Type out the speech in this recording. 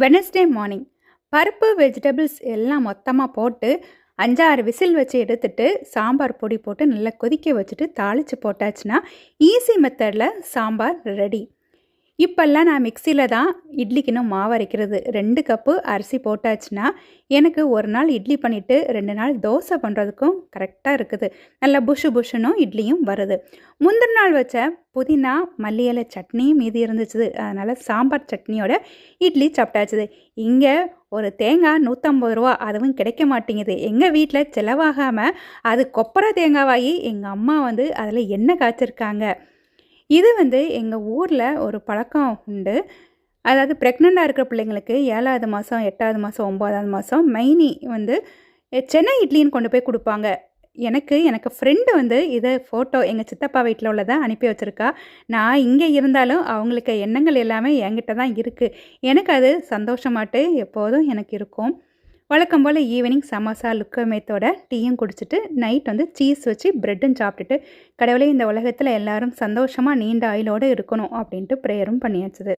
Wednesday morning பருப்பு vegetables எல்லாம் மொத்தமாக போட்டு 5-6 விசில் வச்சு எடுத்துட்டு சாம்பார் பொடி போட்டு நல்லா கொதிக்க வச்சுட்டு தாளித்து போட்டாச்சுன்னா ஈஸி மெத்தடில் சாம்பார் ரெடி. இப்போல்லாம் நான் மிக்சியில் தான் இட்லிக்குன்னு மாவு அரைக்கிறது. 2 கப்பு அரிசி போட்டாச்சுன்னா எனக்கு ஒரு நாள் இட்லி பண்ணிவிட்டு 2 நாள் தோசை பண்ணுறதுக்கும் கரெக்டாக இருக்குது. நல்லா புஷு புஷுனும் இட்லியும் வருது. முந்தின நாள் வச்ச புதினா மல்லி இலை சட்னியும் மீதி இருந்துச்சு. அதனால் சாம்பார் சட்னியோட இட்லி சாப்பிட்டாச்சுது. இங்கே ஒரு தேங்காய் 150 ரூபா, அதுவும் கிடைக்க மாட்டேங்குது. எங்கள் வீட்டில் செலவாகாமல் அது கொப்பரை தேங்காவாகி எங்கள் அம்மா அதில் எண்ணெய் காய்ச்சிருக்காங்க. இது எங்கள் ஊரில் ஒரு பழக்கம் உண்டு. அதாவது ப்ரெக்னெண்ட்டாக இருக்கிற பிள்ளைங்களுக்கு 7வது மாதம் 8வது மாதம் 9வது மாதம் மைனி சென்னை இட்லின்னு கொண்டு போய் கொடுப்பாங்க. எனக்கு ஃப்ரெண்டு இதை ஃபோட்டோ எங்கள் சித்தப்பா வீட்டில் உள்ளதை அனுப்பி வச்சுருக்கா. நான் இங்கே இருந்தாலும் அவங்களுக்கு எண்ணங்கள் எல்லாமே என்கிட்ட தான் இருக்குது. எனக்கு அது சந்தோஷமாட்டு எப்போதும் எனக்கு இருக்கும். வழக்கம் போல் ஈவினிங் சமோசா லுக்கமேத்தோட டீயும் குடிச்சிட்டு நைட் சீஸ் வச்சு ப்ரெட்டும் சாப்பிட்டுட்டு கடவுளே இந்த உலகத்தில் எல்லாரும் சந்தோஷமாக நீண்ட ஆயுளோடு இருக்கணும் அப்படின்ட்டு ப்ரேயரும் பண்ணியாச்சுது.